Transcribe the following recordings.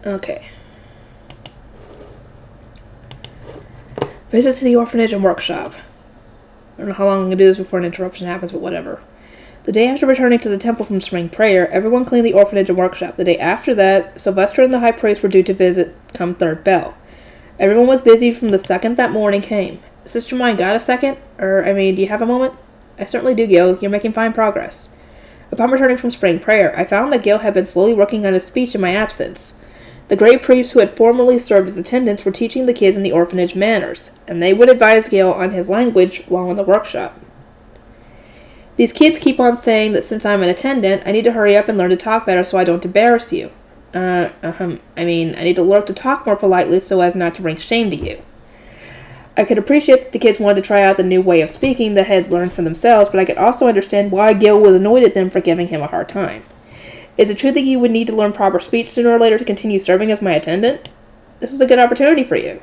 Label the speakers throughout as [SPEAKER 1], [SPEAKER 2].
[SPEAKER 1] Okay. Visit to the orphanage and workshop. I don't know how long I'm going to do this before an interruption happens, but whatever. The day after returning to the temple from spring prayer, everyone cleaned the orphanage and workshop. The day after that, Sylvester and the high priest were due to visit come third bell. Everyone was busy from the second that morning came. Sister Mine, got a second? Do you have a moment? I certainly do, Gil. You're making fine progress. Upon returning from spring prayer, I found that Gil had been slowly working on his speech in my absence. The great priests who had formerly served as attendants were teaching the kids in the orphanage manners, and they would advise Gil on his language while in the workshop. These kids keep on saying that since I'm an attendant, I need to hurry up and learn to talk better so I don't embarrass you. I need to learn to talk more politely so as not to bring shame to you. I could appreciate that the kids wanted to try out the new way of speaking that had learned for themselves, but I could also understand why Gil was annoyed at them for giving him a hard time. Is it true that you would need to learn proper speech sooner or later to continue serving as my attendant? This is a good opportunity for you.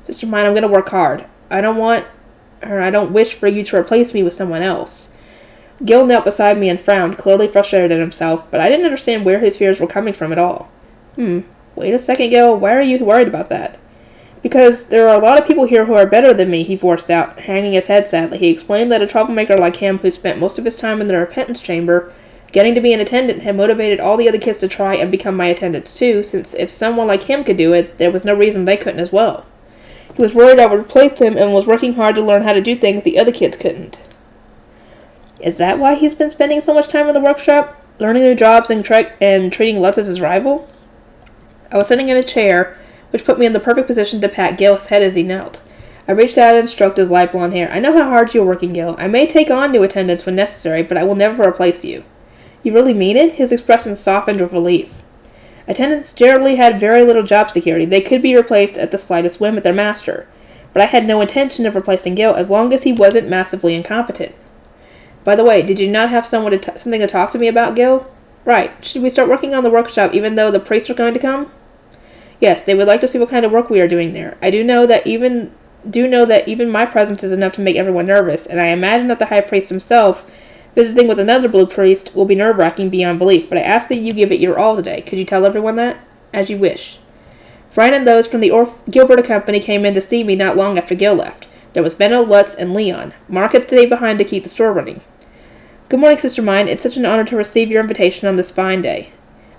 [SPEAKER 1] Sister Mine, I'm going to work hard. I don't wish for you to replace me with someone else. Gil knelt beside me and frowned, clearly frustrated at himself, but I didn't understand where his fears were coming from at all. Wait a second, Gil. Why are you worried about that? Because there are a lot of people here who are better than me, he forced out, hanging his head sadly. He explained that a troublemaker like him who spent most of his time in the repentance chamber getting to be an attendant had motivated all the other kids to try and become my attendants too, since if someone like him could do it, there was no reason they couldn't as well. He was worried I would replace him and was working hard to learn how to do things the other kids couldn't. Is that why he's been spending so much time in the workshop, learning new jobs and treating Lutz as his rival? I was sitting in a chair, which put me in the perfect position to pat Gil's head as he knelt. I reached out and stroked his light blonde hair. I know how hard you're working, Gil. I may take on new attendants when necessary, but I will never replace you. You really mean it? His expression softened with relief. Attendants generally had very little job security. They could be replaced at the slightest whim at their master. But I had no intention of replacing Gil as long as he wasn't massively incompetent. By the way, did you not have something to talk to me about, Gil? Right. Should we start working on the workshop even though the priests are going to come? Yes, they would like to see what kind of work we are doing there. I do know that even my presence is enough to make everyone nervous, and I imagine that the high priest himself, visiting with another blue priest, will be nerve-wracking beyond belief, but I ask that you give it your all today. Could you tell everyone that? As you wish. Fran and those from the Gilbert Company came in to see me not long after Gil left. There was Benno, Lutz, and Leon. Mark had to stay behind to keep the store running. Good morning, Sister Mine. It's such an honor to receive your invitation on this fine day.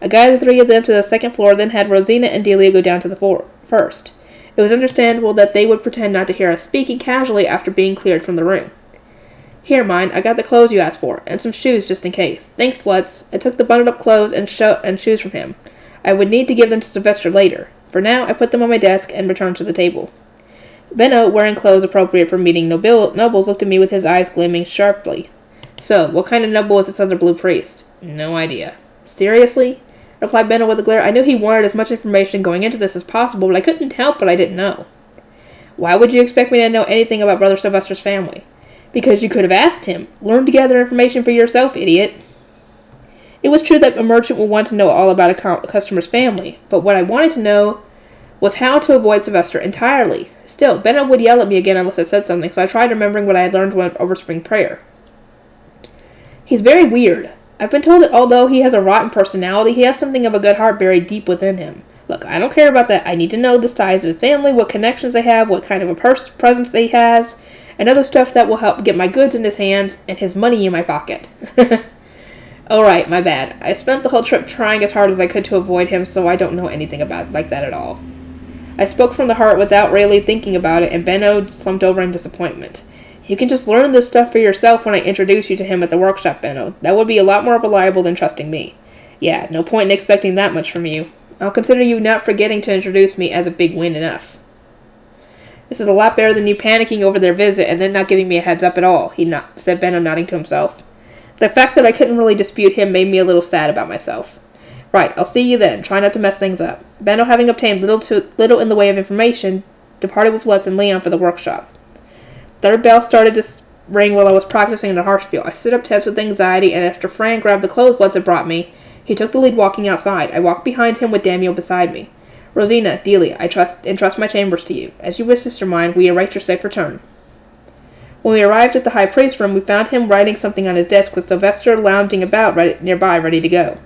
[SPEAKER 1] I guided the three of them to the second floor, then had Rosina and Delia go down to the first. It was understandable that they would pretend not to hear us speaking casually after being cleared from the room. Here, Mine, I got the clothes you asked for, and some shoes just in case. Thanks, Lutz. I took the bundled-up clothes and shoes from him. I would need to give them to Sylvester later. For now, I put them on my desk and returned to the table. Benno, wearing clothes appropriate for meeting nobles, looked at me with his eyes gleaming sharply. So, what kind of noble is this other blue priest? No idea. Seriously? Replied Benno with a glare. I knew he wanted as much information going into this as possible, but I couldn't help what I didn't know. Why would you expect me to know anything about Brother Sylvester's family? Because you could have asked him. Learn to gather information for yourself, idiot. It was true that a merchant would want to know all about a customer's family, but what I wanted to know was how to avoid Sylvester entirely. Still, Benno would yell at me again unless I said something, so I tried remembering what I had learned over spring prayer. He's very weird. I've been told that although he has a rotten personality, he has something of a good heart buried deep within him. Look, I don't care about that. I need to know the size of the family, what connections they have, what kind of a presence he has, and other stuff that will help get my goods in his hands and his money in my pocket. Alright, my bad. I spent the whole trip trying as hard as I could to avoid him, so I don't know anything about it like that at all. I spoke from the heart without really thinking about it, and Benno slumped over in disappointment. You can just learn this stuff for yourself when I introduce you to him at the workshop, Benno. That would be a lot more reliable than trusting me. Yeah, no point in expecting that much from you. I'll consider you not forgetting to introduce me as a big win enough. This is a lot better than you panicking over their visit and then not giving me a heads up at all, said Benno, nodding to himself. The fact that I couldn't really dispute him made me a little sad about myself. Right, I'll see you then. Try not to mess things up. Benno, having obtained little in the way of information, departed with Lutz and Leon for the workshop. Third bell started to ring while I was practicing the harpspiel. I stood up tense with anxiety, and after Fran grabbed the clothes Lutz had brought me, he took the lead walking outside. I walked behind him with Daniel beside me. Rosina, Delia, I entrust my chambers to you. As you wish, Sister Mine, we await your safe return. When we arrived at the high priest's room, we found him writing something on his desk with Sylvester lounging about nearby, ready to go.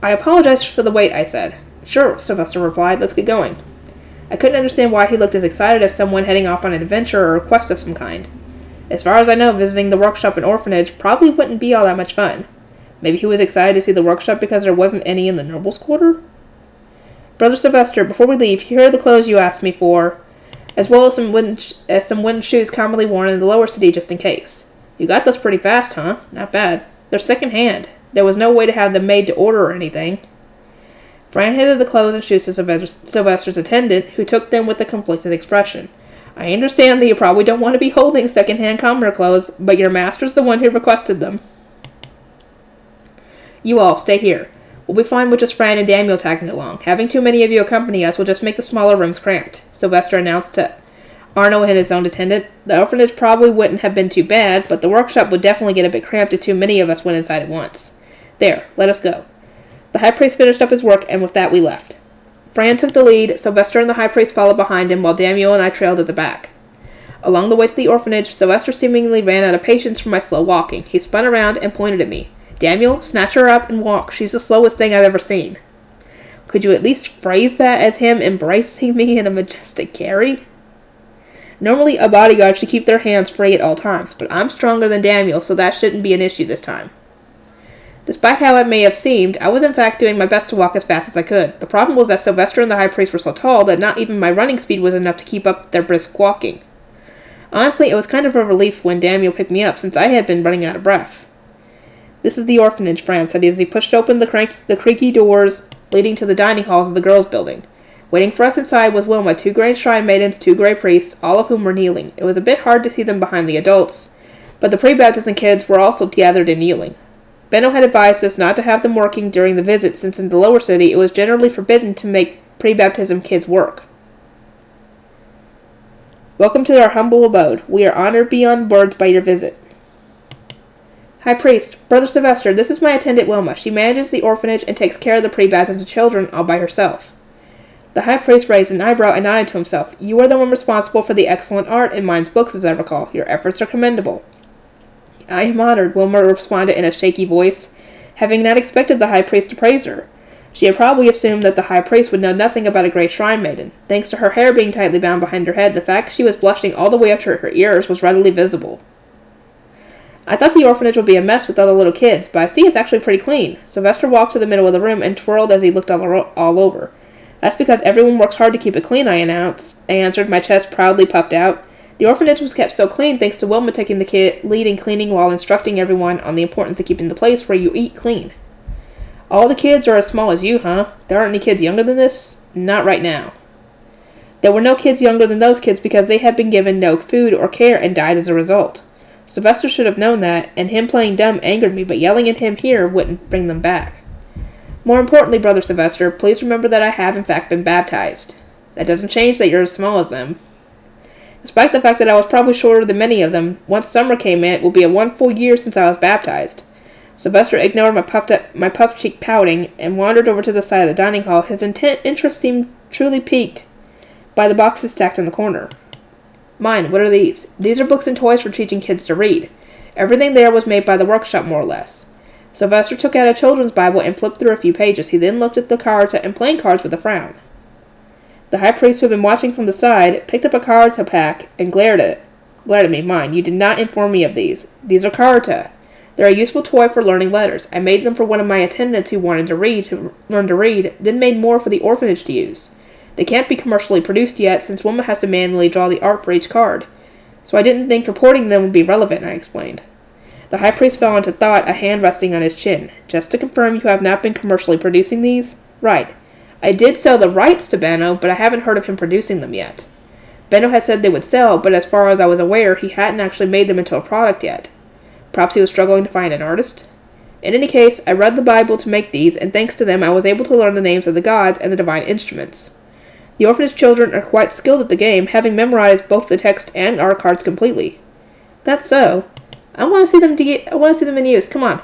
[SPEAKER 1] I apologize for the wait, I said. Sure, Sylvester replied. Let's get going. I couldn't understand why he looked as excited as someone heading off on an adventure or a quest of some kind. As far as I know, visiting the workshop and orphanage probably wouldn't be all that much fun. Maybe he was excited to see the workshop because there wasn't any in the nobles' quarter? Brother Sylvester, before we leave, here are the clothes you asked me for, as well as some wooden shoes commonly worn in the lower city just in case. You got those pretty fast, huh? Not bad. They're second-hand. There was no way to have them made to order or anything. Fran handed the clothes and shoes to Sylvester's attendant, who took them with a conflicted expression. I understand that you probably don't want to be holding second-hand commoner clothes, but your master's the one who requested them. You all, stay here. We'll be fine with just Fran and Daniel tagging along. Having too many of you accompany us will just make the smaller rooms cramped, Sylvester announced to Arno and his own attendant. The orphanage probably wouldn't have been too bad, but the workshop would definitely get a bit cramped if too many of us went inside at once. There, let us go. The high priest finished up his work, and with that we left. Fran took the lead, Sylvester and the high priest followed behind him, while Daniel and I trailed at the back. Along the way to the orphanage, Sylvester seemingly ran out of patience for my slow walking. He spun around and pointed at me. Daniel, snatch her up and walk. She's the slowest thing I've ever seen. Could you at least phrase that as him embracing me in a majestic carry? Normally, a bodyguard should keep their hands free at all times, but I'm stronger than Daniel, so that shouldn't be an issue this time. Despite how it may have seemed, I was in fact doing my best to walk as fast as I could. The problem was that Sylvester and the high priest were so tall that not even my running speed was enough to keep up their brisk walking. Honestly, it was kind of a relief when Daniel picked me up, since I had been running out of breath. This is the orphanage, Fran said as he pushed open the creaky doors leading to the dining halls of the girls' building. Waiting for us inside was Wilma, 2 gray shrine maidens, 2 gray priests, all of whom were kneeling. It was a bit hard to see them behind the adults, but the pre-baptism kids were also gathered and kneeling. Benno had advised us not to have them working during the visit, since in the lower city it was generally forbidden to make pre-baptism kids work. Welcome to our humble abode. We are honored beyond words by your visit. High Priest, Brother Sylvester, this is my attendant Wilma. She manages the orphanage and takes care of the pre-baptism children all by herself. The High Priest raised an eyebrow and nodded to himself. You are the one responsible for the excellent art in Mine's books, as I recall. Your efforts are commendable. I am honored, Wilma responded in a shaky voice, having not expected the High Priest to praise her. She had probably assumed that the High Priest would know nothing about a great shrine maiden. Thanks to her hair being tightly bound behind her head, the fact she was blushing all the way up to her ears was readily visible. I thought the orphanage would be a mess with all the little kids, but I see it's actually pretty clean. Sylvester walked to the middle of the room and twirled as he looked all over. That's because everyone works hard to keep it clean, I answered, my chest proudly puffed out. The orphanage was kept so clean thanks to Wilma taking the lead in cleaning while instructing everyone on the importance of keeping the place where you eat clean. All the kids are as small as you, huh? There aren't any kids younger than this? Not right now. There were no kids younger than those kids because they had been given no food or care and died as a result. Sylvester should have known that, and him playing dumb angered me, but yelling at him here wouldn't bring them back. More importantly, Brother Sylvester, please remember that I have in fact been baptized. That doesn't change that you're as small as them. Despite the fact that I was probably shorter than many of them, once summer came in, it will be a 1 full year since I was baptized. Sylvester ignored my puffed cheek pouting and wandered over to the side of the dining hall. His interest seemed truly piqued by the boxes stacked in the corner. Mine, what are these? These are books and toys for teaching kids to read. Everything there was made by the workshop, more or less. Sylvester took out a children's Bible and flipped through a few pages. He then looked at the cards and playing cards with a frown. The High Priest, who had been watching from the side, picked up a carta pack and glared at me. Mine, you did not inform me of these. These are carta. They're a useful toy for learning letters. I made them for one of my attendants who wanted to learn to read, then made more for the orphanage to use. They can't be commercially produced yet, since Wilma has to manually draw the art for each card. So I didn't think reporting them would be relevant, I explained. The High Priest fell into thought, a hand resting on his chin. Just to confirm, you have not been commercially producing these? Right. I did sell the rights to Benno, but I haven't heard of him producing them yet. Benno had said they would sell, but as far as I was aware, he hadn't actually made them into a product yet. Perhaps he was struggling to find an artist? In any case, I read the Bible to make these, and thanks to them I was able to learn the names of the gods and the divine instruments. The orphanage children are quite skilled at the game, having memorized both the text and art cards completely. That's so. I want to see them in use. Come on.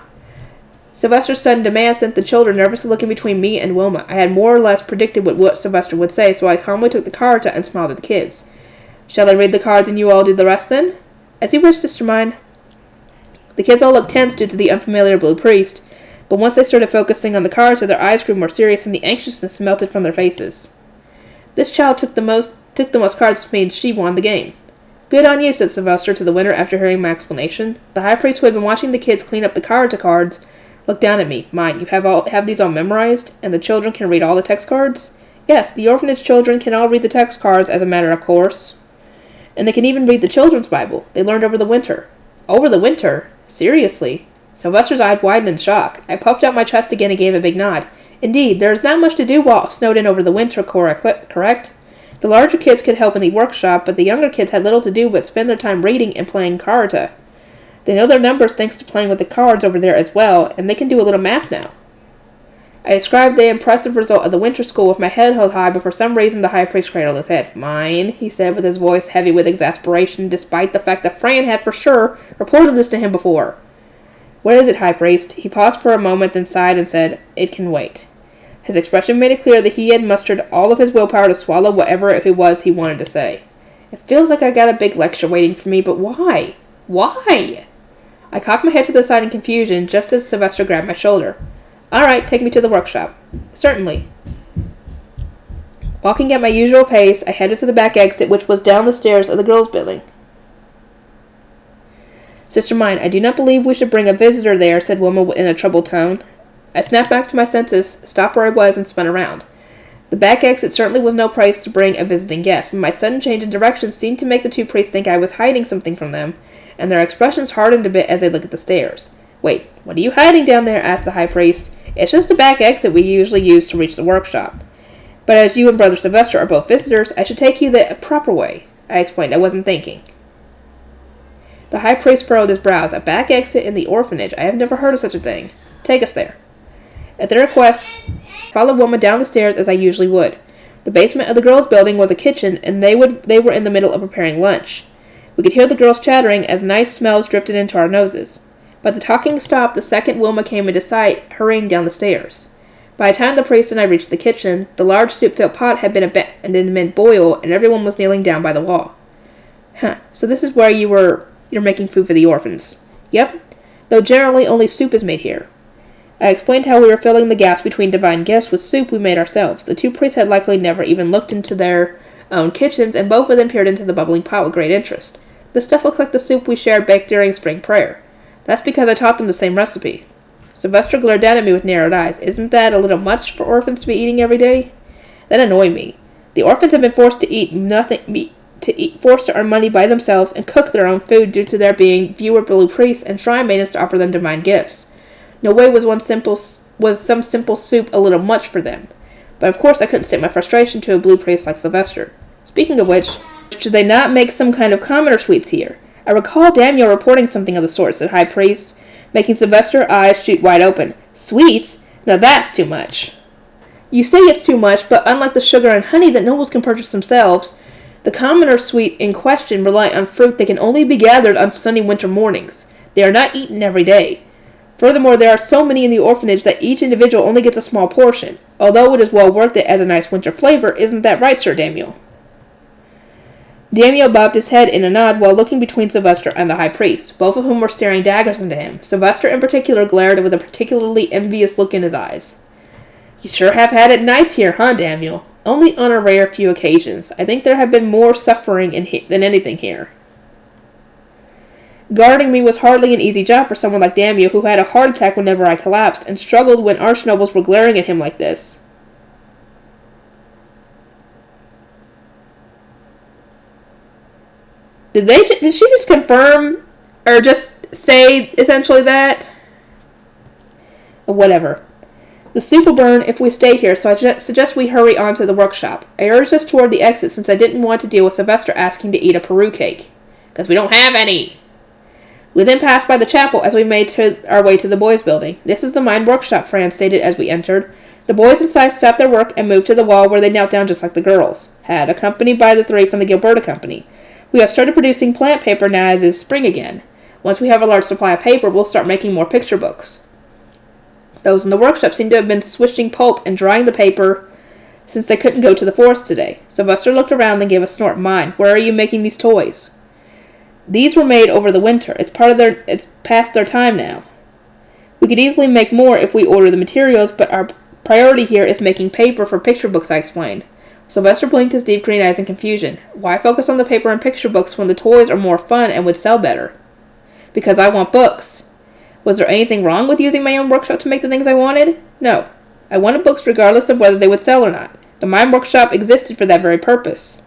[SPEAKER 1] Sylvester's sudden demand sent the children nervously looking between me and Wilma. I had more or less predicted what Sylvester would say, so I calmly took the cards and smiled at the kids. Shall I read the cards and you all do the rest then? As you wish, Sister Mine. The kids all looked tense due to the unfamiliar blue priest, But once they started focusing on the cards, their eyes grew more serious and the anxiousness melted from their faces. This child took the most cards, which means she won the game. Good on you, said Sylvester to the winner after hearing my explanation. The high priest, who had been watching the kids clean up the cards, looked down at me. Mine, you have these all memorized? And the children can read all the text cards? Yes, the orphanage children can all read the text cards as a matter of course. And they can even read the children's Bible. They learned over the winter. Over the winter? Seriously? Sylvester's eyes widened in shock. I puffed out my chest again and gave a big nod. Indeed, there is not much to do while snowed in over the winter, correct? The larger kids could help in the workshop, but the younger kids had little to do but spend their time reading and playing carta. They know their numbers thanks to playing with the cards over there as well, and they can do a little math now. I described the impressive result of the winter school with my head held high, but for some reason the high priest cradled his head. Mine, he said with his voice heavy with exasperation, despite the fact that Fran had for sure reported this to him before. What is it, high priest? He paused for a moment, then sighed and said, It can wait. His expression made it clear that he had mustered all of his willpower to swallow whatever it was he wanted to say. It feels like I got a big lecture waiting for me, but why? Why? I cocked my head to the side in confusion, just as Sylvester grabbed my shoulder. All right, take me to the workshop. Certainly. Walking at my usual pace, I headed to the back exit, which was down the stairs of the girls' building. Sister mine, I do not believe we should bring a visitor there, said Wilma in a troubled tone. I snapped back to my senses, stopped where I was, and spun around. The back exit certainly was no place to bring a visiting guest, but my sudden change in direction seemed to make the two priests think I was hiding something from them, and their expressions hardened a bit as they looked at the stairs. Wait, what are you hiding down there? Asked the high priest. It's just the back exit we usually use to reach the workshop. But as you and Brother Sylvester are both visitors, I should take you the proper way. I explained. I wasn't thinking. The high priest furrowed his brows. A back exit in the orphanage. I have never heard of such a thing. Take us there. At their request, I followed Wilma down the stairs as I usually would. The basement of the girls' building was a kitchen, and they were in the middle of preparing lunch. We could hear the girls chattering as nice smells drifted into our noses. But the talking stopped the second Wilma came into sight, hurrying down the stairs. By the time the priest and I reached the kitchen, the large soup-filled pot had been abandoned mid-boil, and everyone was kneeling down by the wall. Huh, so this is where you're making food for the orphans. Yep, though generally only soup is made here. I explained how we were filling the gaps between divine gifts with soup we made ourselves. The two priests had likely never even looked into their own kitchens, and both of them peered into the bubbling pot with great interest. The stuff looks like the soup we shared baked during spring prayer. That's because I taught them the same recipe. Sylvester glared down at me with narrowed eyes. Isn't that a little much for orphans to be eating every day? That annoyed me. The orphans have been forced forced to earn money by themselves and cook their own food due to there being fewer blue priests and shrine maidens to offer them divine gifts. No way was some simple soup a little much for them. But of course I couldn't state my frustration to a blue priest like Sylvester. Speaking of which, should they not make some kind of commoner sweets here? I recall Daniel reporting something of the sort, said High Priest, making Sylvester's eyes shoot wide open. Sweets? Now that's too much. You say it's too much, but unlike the sugar and honey that nobles can purchase themselves, the commoner sweet in question rely on fruit that can only be gathered on sunny winter mornings. They are not eaten every day. Furthermore, there are so many in the orphanage that each individual only gets a small portion, although it is well worth it as a nice winter flavor. Isn't that right, Sir Daniel? Daniel bobbed his head in a nod while looking between Sylvester and the high priest, both of whom were staring daggers into him. Sylvester in particular glared with a particularly envious look in his eyes. You sure have had it nice here, huh, Daniel? Only on a rare few occasions. I think there have been more suffering than anything here. Guarding me was hardly an easy job for someone like Daniel, who had a heart attack whenever I collapsed, and struggled when archnobles were glaring at him like this. Did she just confirm, or just say essentially that? Whatever. The soup will burn if we stay here, so I suggest we hurry on to the workshop. I urged us toward the exit since I didn't want to deal with Sylvester asking to eat a Peru cake. Because we don't have any. We then passed by the chapel as we made our way to the boys' building. This is the mine workshop, Fran stated as we entered. The boys inside stopped their work and moved to the wall where they knelt down just like the girls had, accompanied by the three from the Gilberta Company. We have started producing plant paper now this spring again. Once we have a large supply of paper, we'll start making more picture books. Those in the workshop seem to have been swishing pulp and drying the paper since they couldn't go to the forest today. Sylvester looked around and gave a snort. Mine, where are you making these toys? These were made over the winter. It's past their time now. We could easily make more if we order the materials, but our priority here is making paper for picture books, I explained. Sylvester blinked his deep green eyes in confusion. Why focus on the paper and picture books when the toys are more fun and would sell better? Because I want books. Was there anything wrong with using my own workshop to make the things I wanted? No. I wanted books regardless of whether they would sell or not. The mime workshop existed for that very purpose.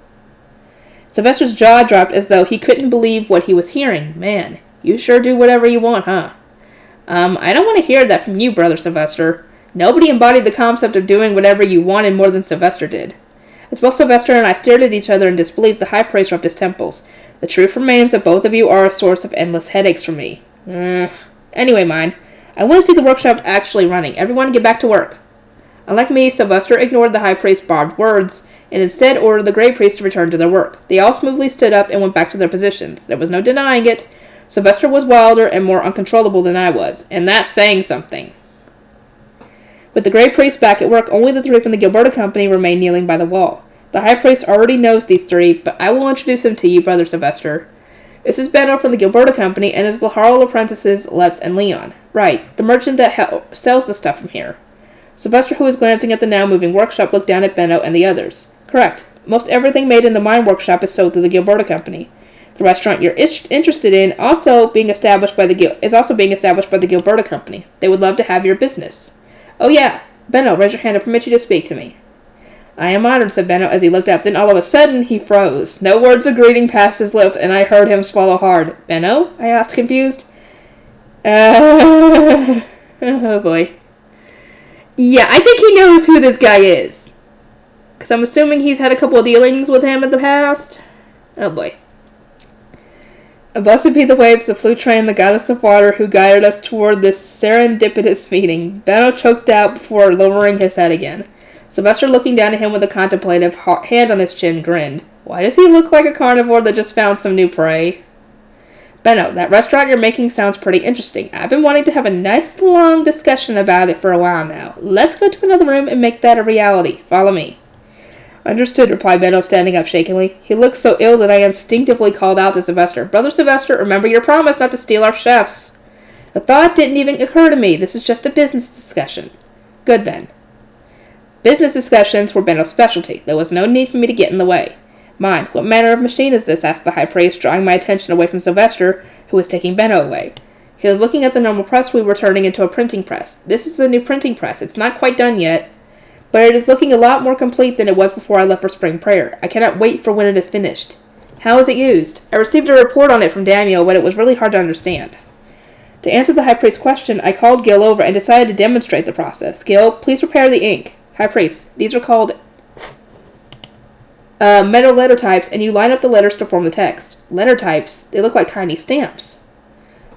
[SPEAKER 1] Sylvester's jaw dropped as though he couldn't believe what he was hearing. Man, you sure do whatever you want, huh? I don't want to hear that from you, Brother Sylvester. Nobody embodied the concept of doing whatever you wanted more than Sylvester did. As both Sylvester and I stared at each other in disbelief, the high priest rubbed his temples. The truth remains that both of you are a source of endless headaches for me. Anyway, mine. I want to see the workshop actually running. Everyone get back to work. Unlike me, Sylvester ignored the high priest's barbed words, and instead ordered the Grey Priest to return to their work. They all smoothly stood up and went back to their positions. There was no denying it. Sylvester was wilder and more uncontrollable than I was, and that's saying something. With the Grey Priest back at work, only the three from the Gilberta Company remained kneeling by the wall. The High Priest already knows these three, but I will introduce him to you, Brother Sylvester. This is Benno from the Gilberta Company, and his Laharl apprentices, Les and Leon. Right, the merchant that sells the stuff from here. Sylvester, who was glancing at the now-moving workshop, looked down at Benno and the others. Correct. Most everything made in the mine workshop is sold through the Gilberta Company. The restaurant you're interested in is also being established by the Gilberta Company. They would love to have your business. Oh yeah, Benno, raise your hand. I permit you to speak to me. I am honored, said Benno as he looked up. Then all of a sudden, he froze. No words of greeting passed his lips, and I heard him swallow hard. Benno? I asked, confused. Oh boy. Yeah, I think he knows who this guy is. Because I'm assuming he's had a couple of dealings with him in the past. Oh boy. Blessed be the waves, the flute train, the goddess of water, who guided us toward this serendipitous meeting. Benno choked out before lowering his head again. Sylvester, looking down at him with a contemplative hand on his chin, grinned. Why does he look like a carnivore that just found some new prey? Benno, that restaurant you're making sounds pretty interesting. I've been wanting to have a nice long discussion about it for a while now. Let's go to another room and make that a reality. Follow me. Understood, replied Benno, standing up shakingly. He looked so ill that I instinctively called out to Sylvester. Brother Sylvester, remember your promise not to steal our chefs. The thought didn't even occur to me. This is just a business discussion. Good then. Business discussions were Benno's specialty. There was no need for me to get in the way. Mine, what manner of machine is this? Asked the high priest, drawing my attention away from Sylvester, who was taking Benno away. He was looking at the normal press we were turning into a printing press. This is a new printing press. It's not quite done yet, but it is looking a lot more complete than it was before I left for spring prayer. I cannot wait for when it is finished. How is it used? I received a report on it from Daniel, but it was really hard to understand. To answer the high priest's question, I called Gil over and decided to demonstrate the process. Gil, please prepare the ink. High priest, these are called metal letter types, and you line up the letters to form the text. Letter types? They look like tiny stamps.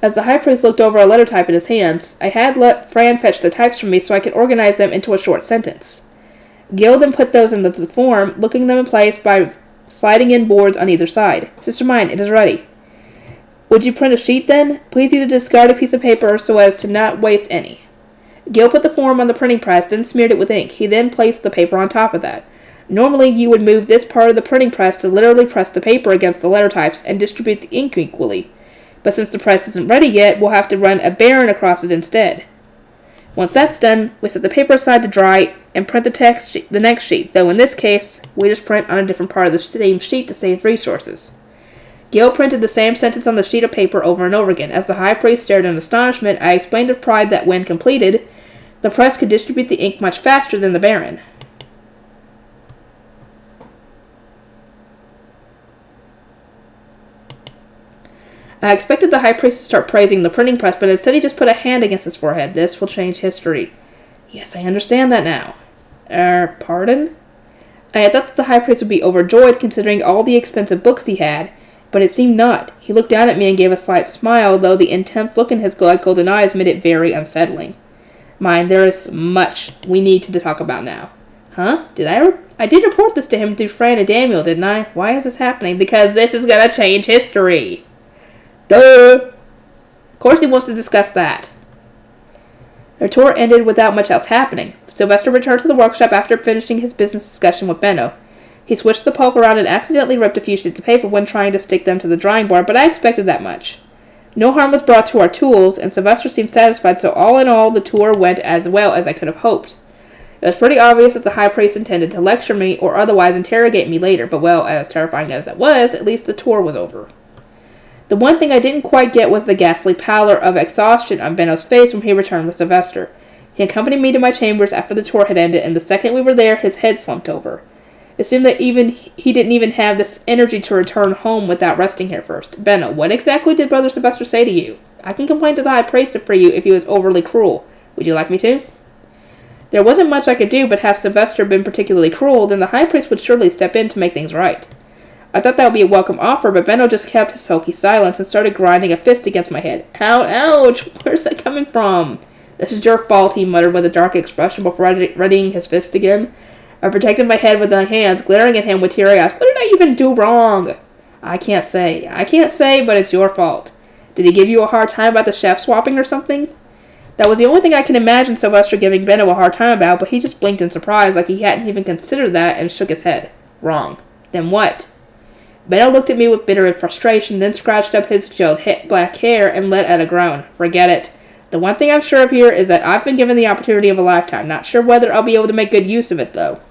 [SPEAKER 1] As the high priest looked over a letter type in his hands, I had let Fran fetch the types from me so I could organize them into a short sentence. Gil then put those into the form, looking them in place by sliding in boards on either side. Sister mine, it is ready. Would you print a sheet then? Please you to discard a piece of paper so as to not waste any. Gil put the form on the printing press, then smeared it with ink. He then placed the paper on top of that. Normally, you would move this part of the printing press to literally press the paper against the letter types and distribute the ink equally. But since the press isn't ready yet, we'll have to run a baron across it instead. Once that's done, we set the paper aside to dry and print the next sheet, though in this case, we just print on a different part of the same sheet to save resources. Gil printed the same sentence on the sheet of paper over and over again. As the high priest stared in astonishment, I explained with pride that when completed, the press could distribute the ink much faster than the baron. I expected the high priest to start praising the printing press, but instead he just put a hand against his forehead. This will change history. Yes, I understand that now. Pardon? I had thought that the high priest would be overjoyed considering all the expensive books he had, but it seemed not. He looked down at me and gave a slight smile, though the intense look in his golden eyes made it very unsettling. Mind, there is much we need to talk about now. Huh? I did report this to him through Fran and Daniel, didn't I? Why is this happening? Because this is gonna change history. Duh! Of course he wants to discuss that. Their tour ended without much else happening. Sylvester returned to the workshop after finishing his business discussion with Benno. He switched the pulp around and accidentally ripped a few sheets of paper when trying to stick them to the drying board, but I expected that much. No harm was brought to our tools, and Sylvester seemed satisfied, so all in all, the tour went as well as I could have hoped. It was pretty obvious that the high priest intended to lecture me or otherwise interrogate me later, but well, as terrifying as that was, at least the tour was over. The one thing I didn't quite get was the ghastly pallor of exhaustion on Benno's face when he returned with Sylvester. He accompanied me to my chambers after the tour had ended, and the second we were there, his head slumped over. It seemed that he didn't even have this energy to return home without resting here first. Benno, what exactly did Brother Sylvester say to you? I can complain to the high priest for you if he was overly cruel. Would you like me to? There wasn't much I could do, but had Sylvester been particularly cruel, then the high priest would surely step in to make things right. I thought that would be a welcome offer, but Benno just kept his sulky silence and started grinding a fist against my head. Ouch! Where's that coming from? This is your fault, he muttered with a dark expression before readying his fist again. I protected my head with my hands, glaring at him with teary eyes. What did I even do wrong? I can't say, but it's your fault. Did he give you a hard time about the chef swapping or something? That was the only thing I can imagine Sylvester giving Benno a hard time about, but he just blinked in surprise like he hadn't even considered that and shook his head. Wrong. Then what? Benno looked at me with bitter frustration, then scratched up his gelled black hair and let out a groan. Forget it. The one thing I'm sure of here is that I've been given the opportunity of a lifetime. Not sure whether I'll be able to make good use of it, though.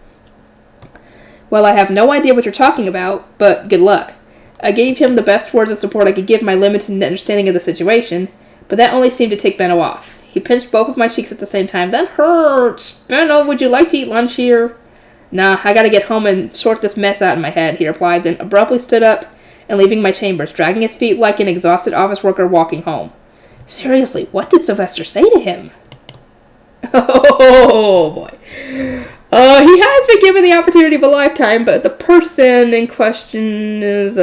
[SPEAKER 1] Well, I have no idea what you're talking about, but good luck. I gave him the best words of support I could give my limited understanding of the situation, but that only seemed to tick Benno off. He pinched both of my cheeks at the same time. That hurts. Benno, would you like to eat lunch here? Nah, I gotta get home and sort this mess out in my head, he replied, then abruptly stood up and leaving my chambers, dragging his feet like an exhausted office worker walking home. Seriously, what did Sylvester say to him? Oh, boy. He has been given the opportunity of a lifetime, but the person in question is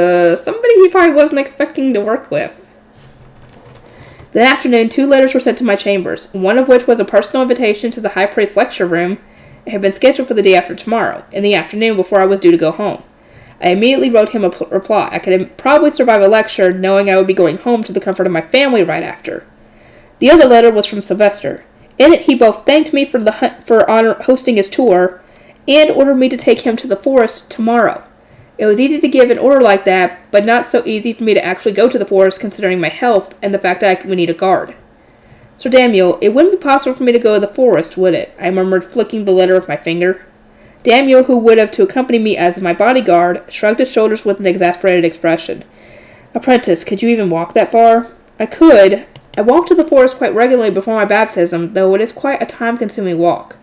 [SPEAKER 1] somebody he probably wasn't expecting to work with. That afternoon, 2 letters were sent to my chambers, one of which was a personal invitation to the high priest's lecture room. It had been scheduled for the day after tomorrow, in the afternoon before I was due to go home. I immediately wrote him a reply. I could probably survive a lecture, knowing I would be going home to the comfort of my family right after. The other letter was from Sylvester. In it, he both thanked me for hosting his tour and ordered me to take him to the forest tomorrow. It was easy to give an order like that, but not so easy for me to actually go to the forest considering my health and the fact that I would need a guard. Sir Daniel, it wouldn't be possible for me to go to the forest, would it? I murmured, flicking the letter with my finger. Daniel, who would have to accompany me as my bodyguard, shrugged his shoulders with an exasperated expression. Apprentice, could you even walk that far? I could. I walked to the forest quite regularly before my baptism, though it is quite a time-consuming walk.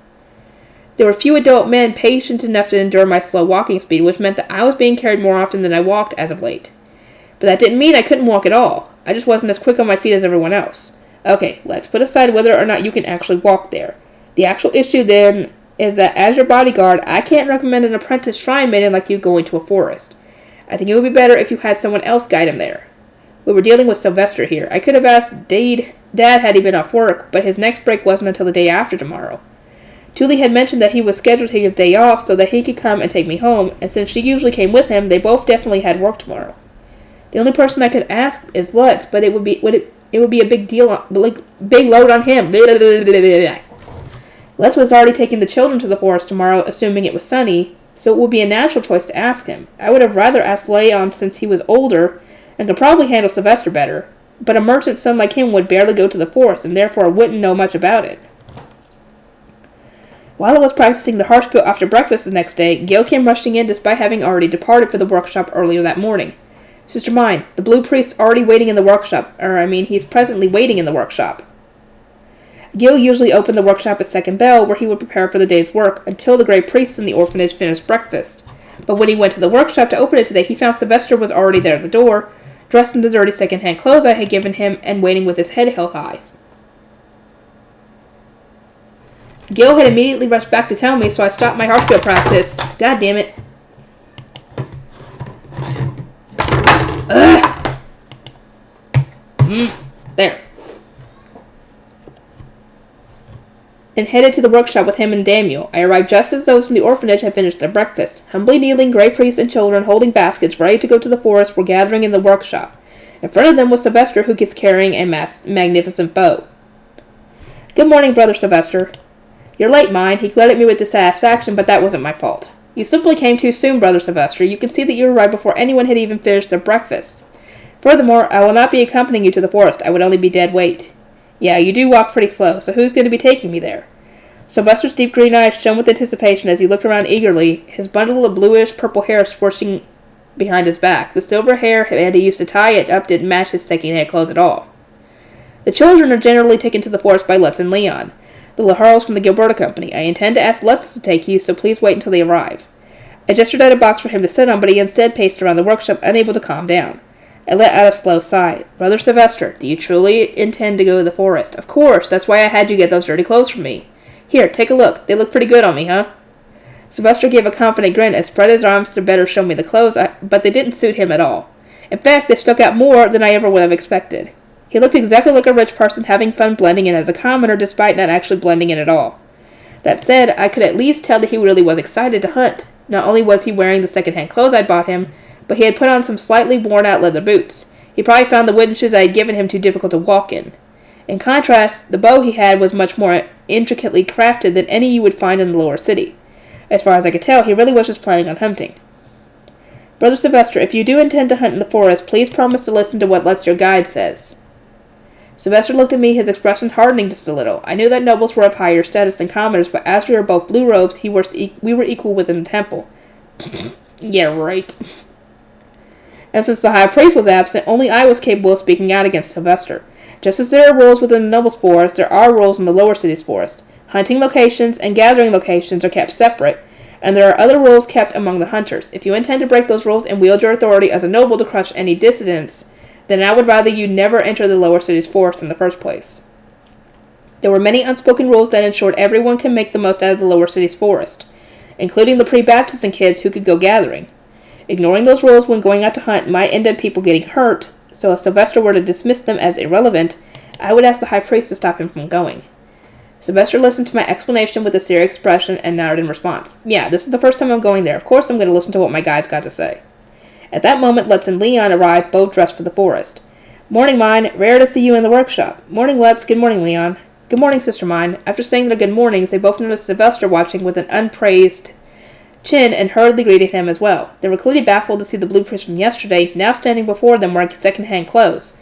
[SPEAKER 1] There were few adult men patient enough to endure my slow walking speed, which meant that I was being carried more often than I walked as of late. But that didn't mean I couldn't walk at all. I just wasn't as quick on my feet as everyone else. Okay, let's put aside whether or not you can actually walk there. The actual issue, then, is that as your bodyguard, I can't recommend an apprentice shrine maiden like you going to a forest. I think it would be better if you had someone else guide him there. We were dealing with Sylvester here. I could have asked Dad had he been off work, but his next break wasn't until the day after tomorrow. Tully had mentioned that he was scheduled to take a day off so that he could come and take me home, and since she usually came with him, they both definitely had work tomorrow. The only person I could ask is Lutz, but it would be a big deal, big load on him. Lutz was already taking the children to the forest tomorrow, assuming it was sunny, so it would be a natural choice to ask him. I would have rather asked Leon since he was older and could probably handle Sylvester better, but a merchant's son like him would barely go to the forest and therefore wouldn't know much about it. While I was practicing the harpsichord after breakfast the next day, Gil came rushing in despite having already departed for the workshop earlier that morning. Sister mine, the blue priest's already waiting in the workshop, he's presently waiting in the workshop. Gil usually opened the workshop at second bell, where he would prepare for the day's work until the great priests in the orphanage finished breakfast. But when he went to the workshop to open it today, he found Sylvester was already there at the door, dressed in the dirty second-hand clothes I had given him, and waiting with his head held high. Gil had immediately rushed back to tell me, so I stopped my harpsichord practice. God damn it. Ugh. There. And headed to the workshop with him and Daniel. I arrived just as those in the orphanage had finished their breakfast. Humbly kneeling, grey priests and children holding baskets ready to go to the forest were gathering in the workshop. In front of them was Sylvester, who was carrying a magnificent bow. Good morning, Brother Sylvester. You're late, mine. He glared at me with dissatisfaction, but that wasn't my fault. You simply came too soon, Brother Sylvester. You can see that you arrived before anyone had even finished their breakfast. Furthermore, I will not be accompanying you to the forest. I would only be dead weight. Yeah, you do walk pretty slow, so who's going to be taking me there? Sylvester's deep green eyes shone with anticipation as he looked around eagerly, his bundle of bluish-purple hair swishing behind his back. The silver hair and he used to tie it up didn't match his second-hand clothes at all. The children are generally taken to the forest by Lutz and Leon, the Laharls from the Gilberta Company. I intend to ask Lutz to take you, so please wait until they arrive. I gestured at a box for him to sit on, but he instead paced around the workshop, unable to calm down. I let out a slow sigh. Brother Sylvester, do you truly intend to go to the forest? Of course, that's why I had you get those dirty clothes from me. Here, take a look. They look pretty good on me, huh? Sylvester gave a confident grin and spread his arms to better show me the clothes, but they didn't suit him at all. In fact, they stuck out more than I ever would have expected. He looked exactly like a rich person having fun blending in as a commoner despite not actually blending in at all. That said, I could at least tell that he really was excited to hunt. Not only was he wearing the second-hand clothes I'd bought him, but he had put on some slightly worn-out leather boots. He probably found the wooden shoes I had given him too difficult to walk in. In contrast, the bow he had was much more intricately crafted than any you would find in the lower city. As far as I could tell, he really was just planning on hunting. Brother Sylvester, if you do intend to hunt in the forest, please promise to listen to what Lutz your guide says. Sylvester looked at me, his expression hardening just a little. I knew that nobles were of higher status than commoners, but as we were both blue robes, we were equal within the temple. Yeah, right. And since the high priest was absent, only I was capable of speaking out against Sylvester. Just as there are rules within the nobles' forest, there are rules in the lower city's forest. Hunting locations and gathering locations are kept separate, and there are other rules kept among the hunters. If you intend to break those rules and wield your authority as a noble to crush any dissidents, then I would rather you never enter the lower city's forest in the first place. There were many unspoken rules that ensured everyone can make the most out of the lower city's forest, including the pre-baptism kids who could go gathering. Ignoring those rules when going out to hunt might end up people getting hurt, so if Sylvester were to dismiss them as irrelevant, I would ask the high priest to stop him from going. Sylvester listened to my explanation with a serious expression and nodded in response. Yeah, this is the first time I'm going there. Of course I'm going to listen to what my guide's got to say. At that moment, Lutz and Leon arrived, both dressed for the forest. Morning, Mine. Rare to see you in the workshop. Morning, Lutz. Good morning, Leon. Good morning, Sister Mine. After saying their good mornings, they both noticed Sylvester watching with an unpraised chin and hurriedly greeted him as well. They were clearly baffled to see the blueprints from yesterday now standing before them wearing second-hand clothes.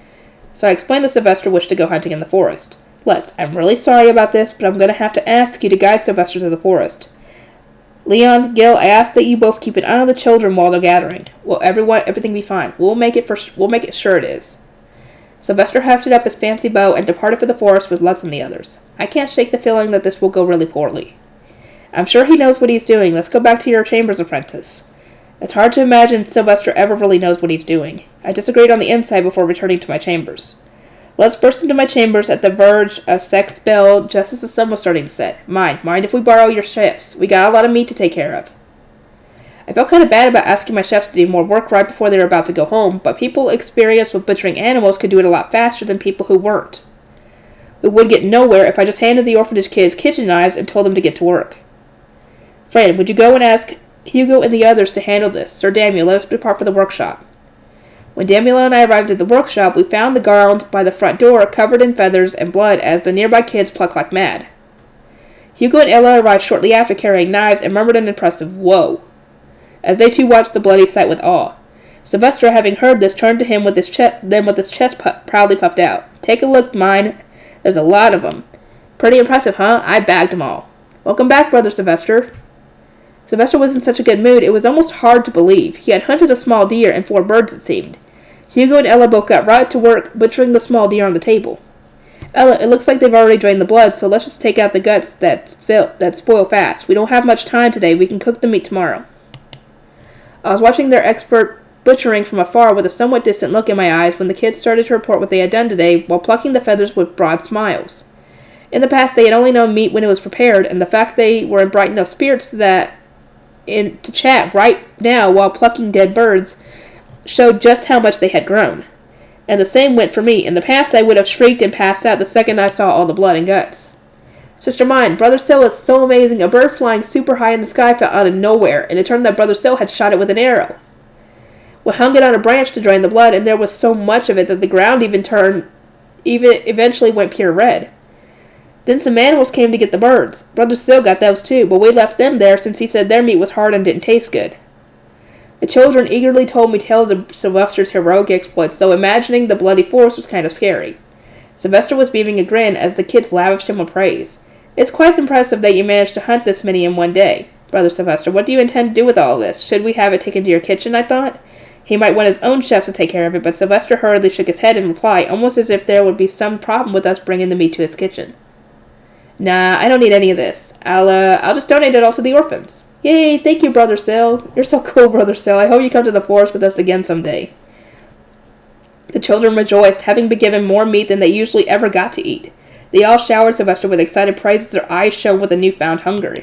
[SPEAKER 1] So I explained that Sylvester wished to go hunting in the forest. Lutz, I'm really sorry about this, but I'm going to have to ask you to guide Sylvester to the forest. Leon, Gil, I ask that you both keep an eye on the children while they're gathering. Will everything be fine? We'll make it sure it is. Sylvester hefted up his fancy bow and departed for the forest with Lutz and the others. I can't shake the feeling that this will go really poorly. I'm sure he knows what he's doing. Let's go back to your chambers, apprentice. It's hard to imagine Sylvester ever really knows what he's doing. I disagreed on the inside before returning to my chambers. Let's burst into my chambers at the verge of Sex's bell just as the sun was starting to set. Mind if we borrow your chefs? We got a lot of meat to take care of. I felt kind of bad about asking my chefs to do more work right before they were about to go home, but people experienced with butchering animals could do it a lot faster than people who weren't. We would get nowhere if I just handed the orphanage kids kitchen knives and told them to get to work. Fran, would you go and ask Hugo and the others to handle this? Sir Daniel, let us depart for the workshop. When Daniel and I arrived at the workshop, we found the ground by the front door covered in feathers and blood as the nearby kids plucked like mad. Hugo and Ella arrived shortly after carrying knives and murmured an impressive "whoa," as they too watched the bloody sight with awe. Sylvester, having heard this, turned to him with his chest proudly puffed out. Take a look, Mine. There's a lot of 'em. Pretty impressive, huh? I bagged 'em all. Welcome back, Brother Sylvester. Sylvester was in such a good mood, it was almost hard to believe. He had hunted a small deer and 4 birds, it seemed. Hugo and Ella both got right to work butchering the small deer on the table. Ella, it looks like they've already drained the blood, so let's just take out the guts that spoil fast. We don't have much time today. We can cook the meat tomorrow. I was watching their expert butchering from afar with a somewhat distant look in my eyes when the kids started to report what they had done today while plucking the feathers with broad smiles. In the past, they had only known meat when it was prepared, and the fact they were in bright enough spirits to chat right now while plucking dead birds showed just how much they had grown. And the same went for me. In the past, I would have shrieked and passed out the second I saw all the blood and guts. Sister Mine, Brother Syl is so amazing. A bird flying super high in the sky fell out of nowhere, and it turned out Brother Syl had shot it with an arrow. We hung it on a branch to drain the blood, and there was so much of it that the ground even eventually went pure red. Then some animals came to get the birds. Brother Syl got those too, but we left them there since he said their meat was hard and didn't taste good. The children eagerly told me tales of Sylvester's heroic exploits, though imagining the bloody force was kind of scary. Sylvester was beaming a grin as the kids lavished him with praise. It's quite impressive that you managed to hunt this many in one day. Brother Sylvester, what do you intend to do with all this? Should we have it taken to your kitchen, I thought? He might want his own chefs to take care of it, but Sylvester hurriedly shook his head in reply, almost as if there would be some problem with us bringing the meat to his kitchen. Nah, I don't need any of this. I'll just donate it all to the orphans. Yay, thank you, Brother Sil. You're so cool, Brother Sil. I hope you come to the forest with us again someday. The children rejoiced, having been given more meat than they usually ever got to eat. They all showered Sylvester with excited praise as their eyes shone with a newfound hunger.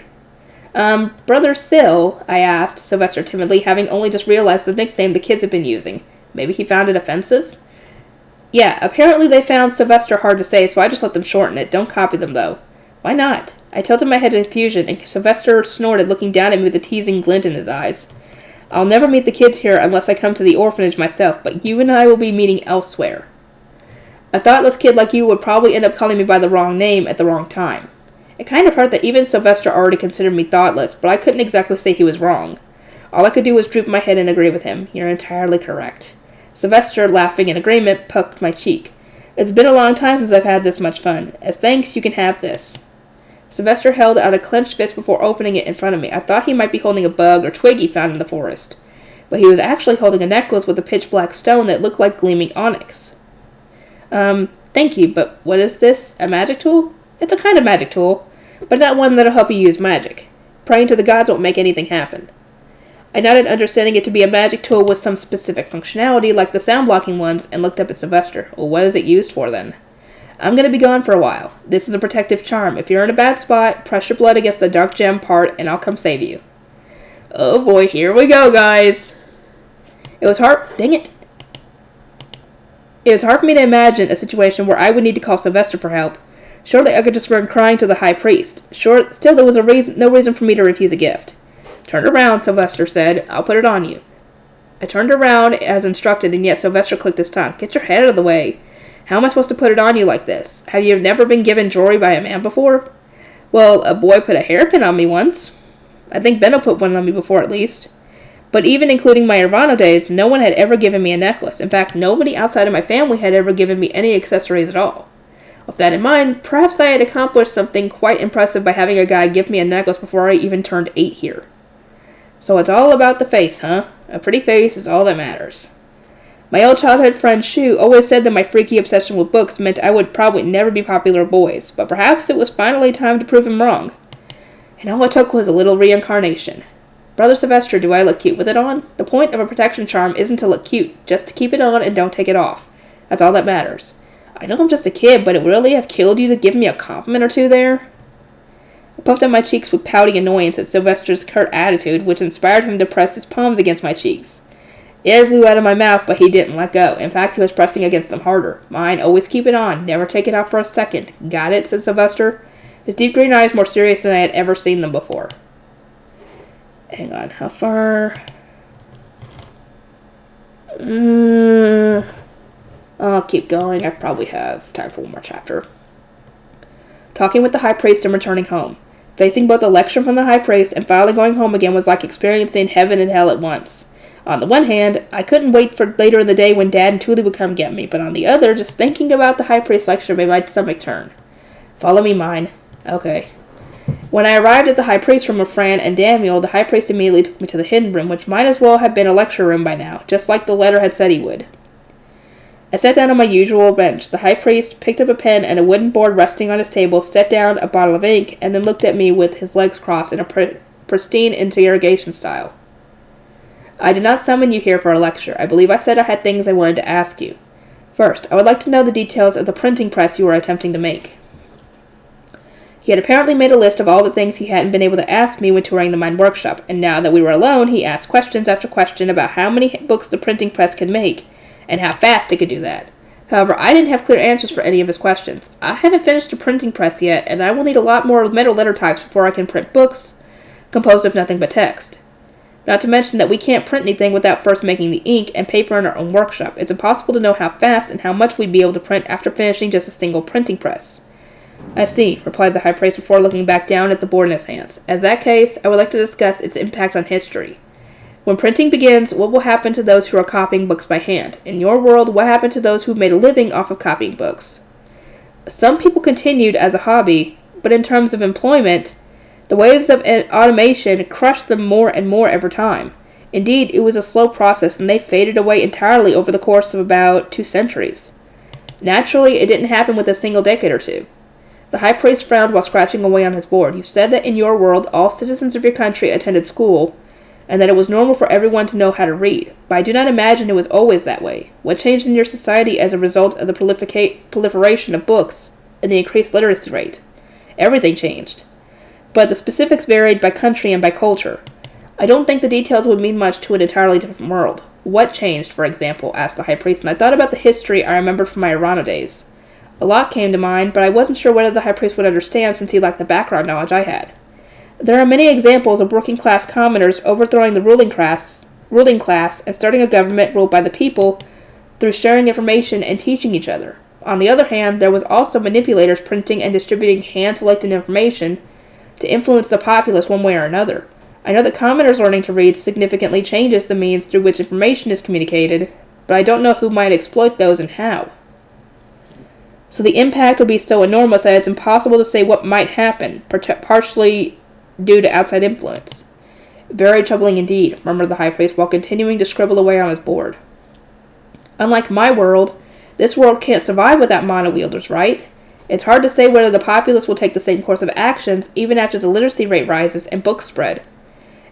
[SPEAKER 1] Brother Sil, I asked Sylvester timidly, having only just realized the nickname the kids had been using. Maybe he found it offensive? Yeah, apparently they found Sylvester hard to say, so I just let them shorten it. Don't copy them, though. Why not? I tilted my head in confusion, and Sylvester snorted, looking down at me with a teasing glint in his eyes. I'll never meet the kids here unless I come to the orphanage myself, but you and I will be meeting elsewhere. A thoughtless kid like you would probably end up calling me by the wrong name at the wrong time. It kind of hurt that even Sylvester already considered me thoughtless, but I couldn't exactly say he was wrong. All I could do was droop my head and agree with him. You're entirely correct. Sylvester, laughing in agreement, poked my cheek. It's been a long time since I've had this much fun. As thanks, you can have this. Sylvester held out a clenched fist before opening it in front of me. I thought he might be holding a bug or twig he found in the forest, but he was actually holding a necklace with a pitch-black stone that looked like gleaming onyx. Thank you, but what is this? A magic tool? It's a kind of magic tool, but not one that'll help you use magic. Praying to the gods won't make anything happen. I nodded, understanding it to be a magic tool with some specific functionality, like the sound-blocking ones, and looked up at Sylvester. Well, what is it used for, then? I'm going to be gone for a while. This is a protective charm. If you're in a bad spot, press your blood against the dark gem part, and I'll come save you. Oh boy, here we go, guys. It was hard for me to imagine a situation where I would need to call Sylvester for help. Surely I could just run crying to the high priest. Still there was no reason for me to refuse a gift. Turn around, Sylvester said. I'll put it on you. I turned around as instructed, and yet Sylvester clicked his tongue. Get your head out of the way. How am I supposed to put it on you like this? Have you never been given jewelry by a man before? Well, a boy put a hairpin on me once. I think Benno put one on me before, at least. But even including my Urbano days, no one had ever given me a necklace. In fact, nobody outside of my family had ever given me any accessories at all. With that in mind, perhaps I had accomplished something quite impressive by having a guy give me a necklace before I even turned 8 here. So it's all about the face, huh? A pretty face is all that matters. My old childhood friend Shu always said that my freaky obsession with books meant I would probably never be popular with boys, but perhaps it was finally time to prove him wrong. And all it took was a little reincarnation. Brother Sylvester, do I look cute with it on? The point of a protection charm isn't to look cute, just to keep it on and don't take it off. That's all that matters. I know I'm just a kid, but it would really have killed you to give me a compliment or two there? I puffed up my cheeks with pouting annoyance at Sylvester's curt attitude, which inspired him to press his palms against my cheeks. Air flew out of my mouth, but he didn't let go. In fact, he was pressing against them harder. Mine, always keep it on. Never take it off for a second. Got it? Said Sylvester. His deep green eyes more serious than I had ever seen them before. Hang on. How far? I'll keep going. I probably have time for one more chapter. Talking with the high priest and returning home. Facing both a lecture from the high priest and finally going home again was like experiencing heaven and hell at once. On the one hand, I couldn't wait for later in the day when Dad and Tuli would come get me, but on the other, just thinking about the high priest lecture made my stomach turn. Follow me, mine. Okay. When I arrived at the high priest room with Fran and Daniel, the high priest immediately took me to the hidden room, which might as well have been a lecture room by now, just like the letter had said he would. I sat down on my usual bench. The high priest picked up a pen and a wooden board resting on his table, set down a bottle of ink, and then looked at me with his legs crossed in a pristine interrogation style. I did not summon you here for a lecture. I believe I said I had things I wanted to ask you. First, I would like to know the details of the printing press you were attempting to make. He had apparently made a list of all the things he hadn't been able to ask me when touring the mine workshop, and now that we were alone, he asked questions after question about how many books the printing press could make, and how fast it could do that. However, I didn't have clear answers for any of his questions. I haven't finished a printing press yet, and I will need a lot more metal letter types before I can print books composed of nothing but text. Not to mention that we can't print anything without first making the ink and paper in our own workshop. It's impossible to know how fast and how much we'd be able to print after finishing just a single printing press. I see, replied the high priest before looking back down at the board in his hands. As that case, I would like to discuss its impact on history. When printing begins, what will happen to those who are copying books by hand? In your world, what happened to those who made a living off of copying books? Some people continued as a hobby, but in terms of employment, the waves of automation crushed them more and more every time. Indeed, it was a slow process, and they faded away entirely over the course of about 2 centuries. Naturally, it didn't happen with a single decade or two. The high priest frowned while scratching away on his board. You said that in your world, all citizens of your country attended school, and that it was normal for everyone to know how to read. But I do not imagine it was always that way. What changed in your society as a result of the proliferation of books and the increased literacy rate? Everything changed. But the specifics varied by country and by culture. I don't think the details would mean much to an entirely different world. What changed, for example? Asked the high priest, and I thought about the history I remembered from my Irano days. A lot came to mind, but I wasn't sure whether the high priest would understand since he lacked the background knowledge I had. There are many examples of working-class commoners overthrowing the ruling class and starting a government ruled by the people through sharing information and teaching each other. On the other hand, there was also manipulators printing and distributing hand-selected information to influence the populace one way or another. I know that commoners learning to read significantly changes the means through which information is communicated, but I don't know who might exploit those and how. So the impact would be so enormous that it's impossible to say what might happen, partially due to outside influence. Very troubling indeed, murmured the high priest while continuing to scribble away on his board. Unlike my world, this world can't survive without mono-wielders, right? It's hard to say whether the populace will take the same course of actions even after the literacy rate rises and books spread.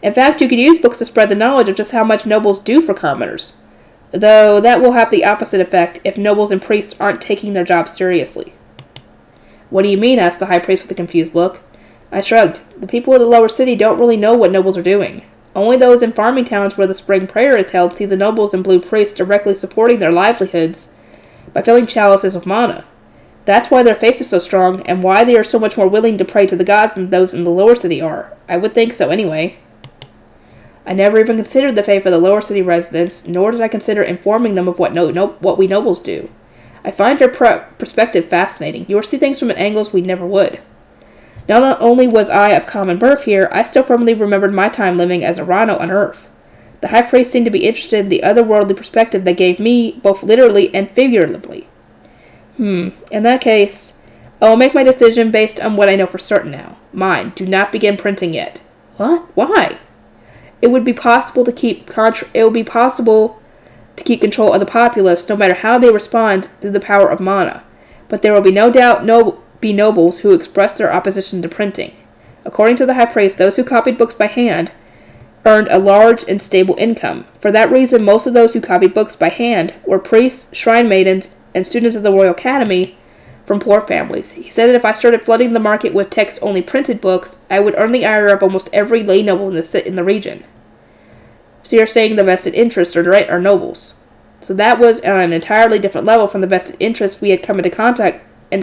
[SPEAKER 1] In fact, you could use books to spread the knowledge of just how much nobles do for commoners, though that will have the opposite effect if nobles and priests aren't taking their jobs seriously. What do you mean? Asked the high priest with a confused look. I shrugged. The people of the lower city don't really know what nobles are doing. Only those in farming towns where the spring prayer is held see the nobles and blue priests directly supporting their livelihoods by filling chalices of mana. That's why their faith is so strong, and why they are so much more willing to pray to the gods than those in the lower city are. I would think so anyway. I never even considered the faith of the lower city residents, nor did I consider informing them of what we nobles do. I find your perspective fascinating. You see things from angles we never would. Now, not only was I of common birth here, I still firmly remembered my time living as a Rhino on Earth. The high priest seemed to be interested in the otherworldly perspective they gave me, both literally and figuratively. In that case, I will make my decision based on what I know for certain now. Mine, do not begin printing yet. What? Why? It would be possible to keep control of the populace, no matter how they respond through the power of mana. But there will be no doubt nobles who express their opposition to printing. According to the high priest, those who copied books by hand earned a large and stable income. For that reason, most of those who copied books by hand were priests, shrine maidens, and students of the Royal Academy from poor families. He said that if I started flooding the market with text-only printed books, I would earn the ire of almost every lay noble in the region. So you're saying the vested interests are nobles. So that was on an entirely different level from the vested interests we had come into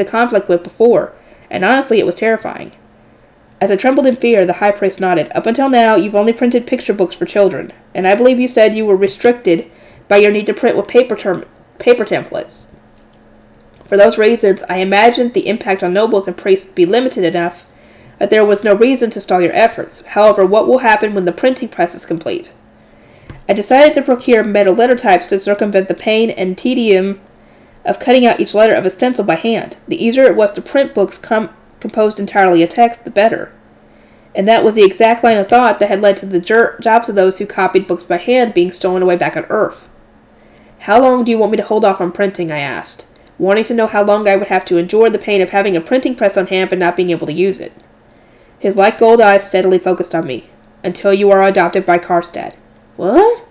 [SPEAKER 1] conflict with before, and honestly it was terrifying. As I trembled in fear, the high priest nodded. Up until now, you've only printed picture books for children, and I believe you said you were restricted by your need to print with paper templates. For those reasons, I imagined the impact on nobles and priests to be limited enough that there was no reason to stall your efforts. However, what will happen when the printing press is complete? I decided to procure metal letter types to circumvent the pain and tedium of cutting out each letter of a stencil by hand. The easier it was to print books composed entirely of text, the better. And that was the exact line of thought that had led to the jobs of those who copied books by hand being stolen away back on Earth. How long do you want me to hold off on printing? I asked, wanting to know how long I would have to endure the pain of having a printing press on hand but not being able to use it. His light gold eyes steadily focused on me. Until you are adopted by Karstad. What?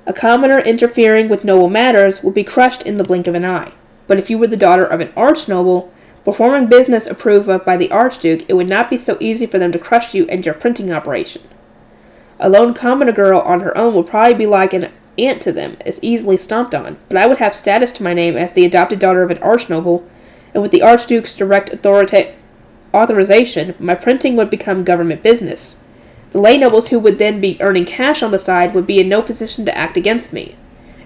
[SPEAKER 1] A commoner interfering with noble matters would be crushed in the blink of an eye. But if you were the daughter of an archnoble, performing business approved of by the Archduke, it would not be so easy for them to crush you and your printing operation. A lone commoner girl on her own would probably be like an ant to them, as easily stomped on, but I would have status to my name as the adopted daughter of an archnoble, and with the Archduke's direct authorization, my printing would become government business. The lay nobles who would then be earning cash on the side would be in no position to act against me.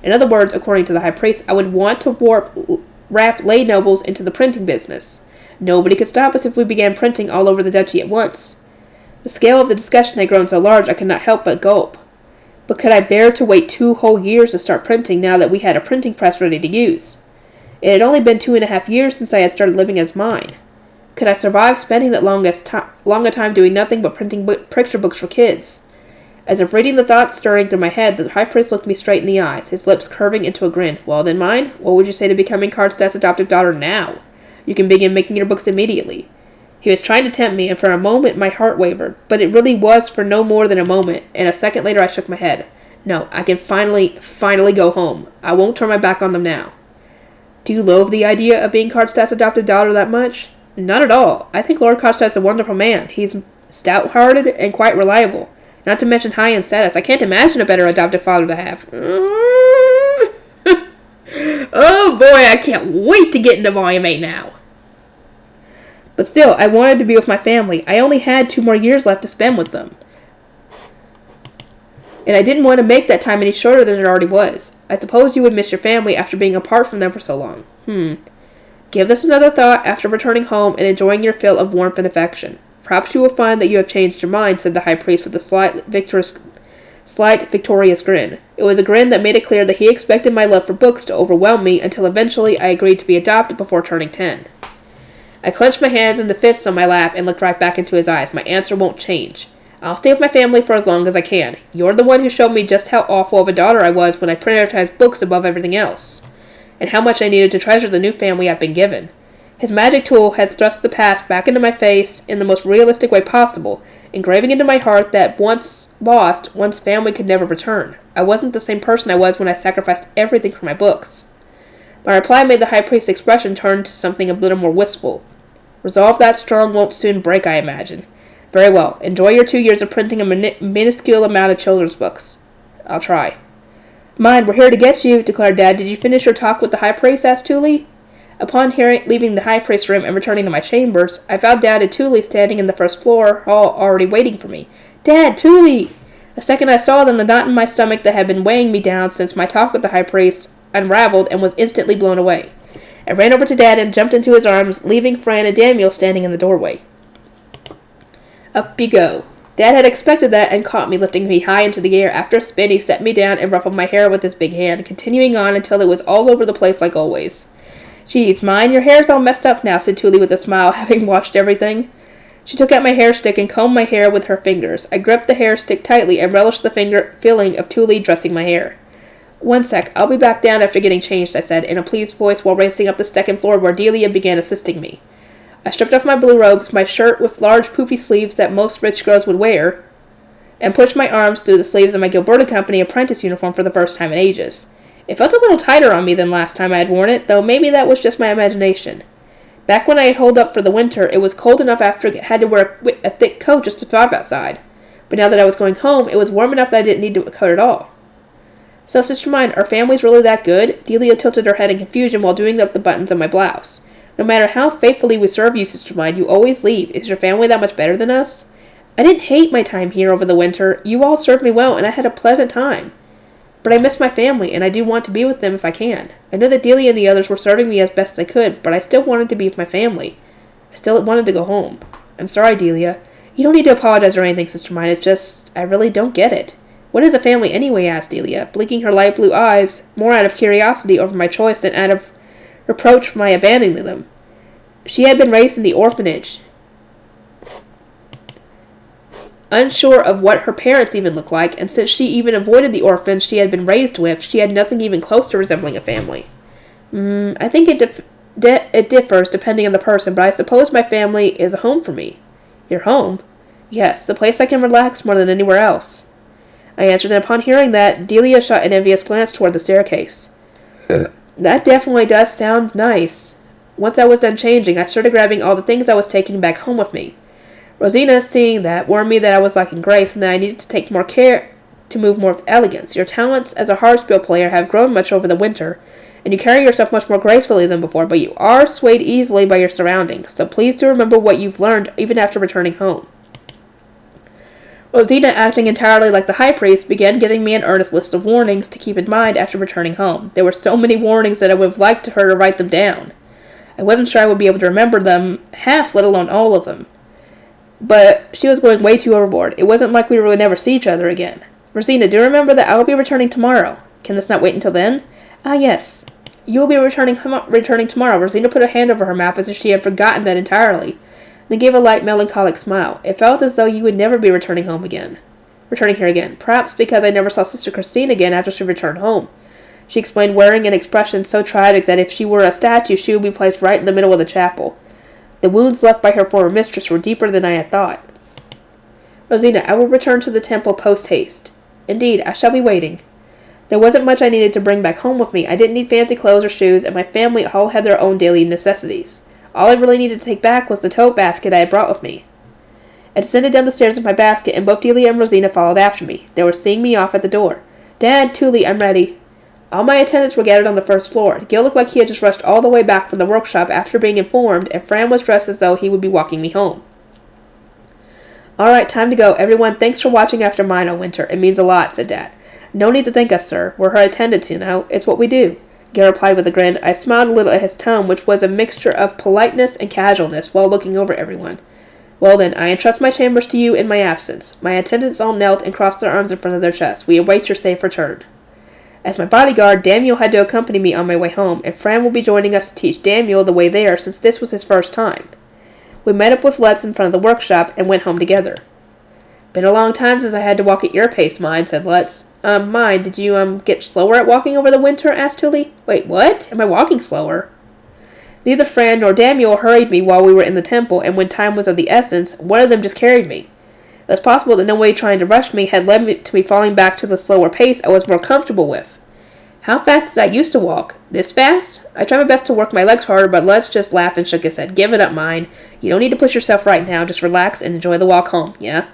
[SPEAKER 1] In other words, according to the high priest, I would want to wrap lay nobles into the printing business. Nobody could stop us if we began printing all over the duchy at once. The scale of the discussion had grown so large I could not help but gulp. But could I bear to wait 2 whole years to start printing now that we had a printing press ready to use? It had only been 2.5 years since I had started living as mine. Could I survive spending that long a time doing nothing but printing picture books for kids? As if reading the thoughts stirring through my head, the high priest looked me straight in the eyes, his lips curving into a grin. Well then, mine, what would you say to becoming Karstad's adoptive daughter now? You can begin making your books immediately. He was trying to tempt me, and for a moment my heart wavered, but it really was for no more than a moment, and a second later I shook my head. No, I can finally go home. I won't turn my back on them now. Do you loathe the idea of being Karstad's adopted daughter that much? Not at all. I think Lord Karstad's a wonderful man. He's stout-hearted and quite reliable, not to mention high in status. I can't imagine a better adoptive father to have. Oh boy, I can't wait to get into Volume 8 now. But still, I wanted to be with my family. I only had 2 more years left to spend with them. And I didn't want to make that time any shorter than it already was. I suppose you would miss your family after being apart from them for so long. Give this another thought after returning home and enjoying your fill of warmth and affection. Perhaps you will find that you have changed your mind, said the high priest with a slight victorious grin. It was a grin that made it clear that he expected my love for books to overwhelm me until eventually I agreed to be adopted before turning 10. I clenched my hands into fists on my lap and looked right back into his eyes. My answer won't change. I'll stay with my family for as long as I can. You're the one who showed me just how awful of a daughter I was when I prioritized books above everything else, and how much I needed to treasure the new family I've been given. His magic tool has thrust the past back into my face in the most realistic way possible, engraving into my heart that once lost, one's family could never return. I wasn't the same person I was when I sacrificed everything for my books. My reply made the high priest's expression turn to something a little more wistful. Resolve that strong won't soon break, I imagine. Very well. Enjoy your 2 years of printing a minuscule amount of children's books. I'll try. Mind, we're here to get you, declared Dad. Did you finish your talk with the high priest? Asked Thule. Upon leaving the high priest's room and returning to my chambers, I found Dad and Thule standing in the first floor hall already waiting for me. Dad, Thule! The second I saw them, the knot in my stomach that had been weighing me down since my talk with the high priest unraveled and was instantly blown away. I ran over to Dad and jumped into his arms, leaving Fran and Daniel standing in the doorway. Up you go. Dad had expected that and caught me, lifting me high into the air. After a spin, he set me down and ruffled my hair with his big hand, continuing on until it was all over the place like always. Geez, mine, your hair's all messed up now, said Thule with a smile, having watched everything. She took out my hair stick and combed my hair with her fingers. I gripped the hair stick tightly and relished the feeling of Thule dressing my hair. One sec, I'll be back down after getting changed, I said, in a pleased voice while racing up the second floor where Delia began assisting me. I stripped off my blue robes, my shirt with large poofy sleeves that most rich girls would wear, and pushed my arms through the sleeves of my Gilberta Company apprentice uniform for the first time in ages. It felt a little tighter on me than last time I had worn it, though maybe that was just my imagination. Back when I had holed up for the winter, it was cold enough after I had to wear a thick coat just to thrive outside. But now that I was going home, it was warm enough that I didn't need a coat at all. So, Sister Mine, are families really that good? Delia tilted her head in confusion while doing up the buttons on my blouse. No matter how faithfully we serve you, Sister Mine, you always leave. Is your family that much better than us? I didn't hate my time here over the winter. You all served me well, and I had a pleasant time. But I miss my family, and I do want to be with them if I can. I know that Delia and the others were serving me as best they could, but I still wanted to be with my family. I still wanted to go home. I'm sorry, Delia. You don't need to apologize or anything, Sister Mine. It's just, I really don't get it. What is a family anyway? Asked Delia, blinking her light blue eyes, more out of curiosity over my choice than out of reproach for my abandoning them. She had been raised in the orphanage, unsure of what her parents even looked like, and since she even avoided the orphans she had been raised with, she had nothing even close to resembling a family. I think it differs depending on the person, but I suppose my family is a home for me. Your home? Yes, the place I can relax more than anywhere else. I answered, and upon hearing that, Delia shot an envious glance toward the staircase. That definitely does sound nice. Once I was done changing, I started grabbing all the things I was taking back home with me. Rosina, seeing that, warned me that I was lacking grace and that I needed to take more care to move more with elegance. Your talents as a harpsichord player have grown much over the winter, and you carry yourself much more gracefully than before, but you are swayed easily by your surroundings, so please do remember what you've learned even after returning home. Rosina, acting entirely like the high priest, began giving me an earnest list of warnings to keep in mind after returning home. There were so many warnings that I would have liked her to write them down. I wasn't sure I would be able to remember them half, let alone all of them. But she was going way too overboard. It wasn't like we would never see each other again. Rosina, do remember that I will be returning tomorrow. Can this not wait until then? Ah, yes. You will be returning tomorrow. Rosina put her hand over her mouth as if she had forgotten that entirely, then gave a light, melancholic smile. It felt as though you would never be returning here again. Perhaps because I never saw Sister Christine again after she returned home. She explained, wearing an expression so tragic that if she were a statue, she would be placed right in the middle of the chapel. The wounds left by her former mistress were deeper than I had thought. Rosina, I will return to the temple post-haste. Indeed, I shall be waiting. There wasn't much I needed to bring back home with me. I didn't need fancy clothes or shoes, and my family all had their own daily necessities. All I really needed to take back was the tote basket I had brought with me. I descended down the stairs with my basket, and both Delia and Rosina followed after me. They were seeing me off at the door. Dad, Tuli, I'm ready. All my attendants were gathered on the first floor. Gil looked like he had just rushed all the way back from the workshop after being informed, and Fran was dressed as though he would be walking me home. All right, time to go. Everyone, thanks for watching after mine all winter. It means a lot, said Dad. No need to thank us, sir. We're her attendants, you know. It's what we do. Gil replied with a grin. I smiled a little at his tone, which was a mixture of politeness and casualness, while looking over everyone. Well then, I entrust my chambers to you in my absence. My attendants all knelt and crossed their arms in front of their chests. We await your safe return. As my bodyguard, Daniel had to accompany me on my way home, and Fran will be joining us to teach Daniel the way there, since this was his first time. We met up with Lutz in front of the workshop and went home together. Been a long time since I had to walk at your pace, Mine, said Lutz. Mine, did you, get slower at walking over the winter? Asked Tuli. Wait, what? Am I walking slower? Neither Fran nor Daniel hurried me while we were in the temple, and when time was of the essence, one of them just carried me. It was possible that no way trying to rush me had led to me falling back to the slower pace I was more comfortable with. How fast did I used to walk? This fast? I tried my best to work my legs harder, but Lutz just laughed and shook his head. Give it up, Mine. You don't need to push yourself right now. Just relax and enjoy the walk home, yeah?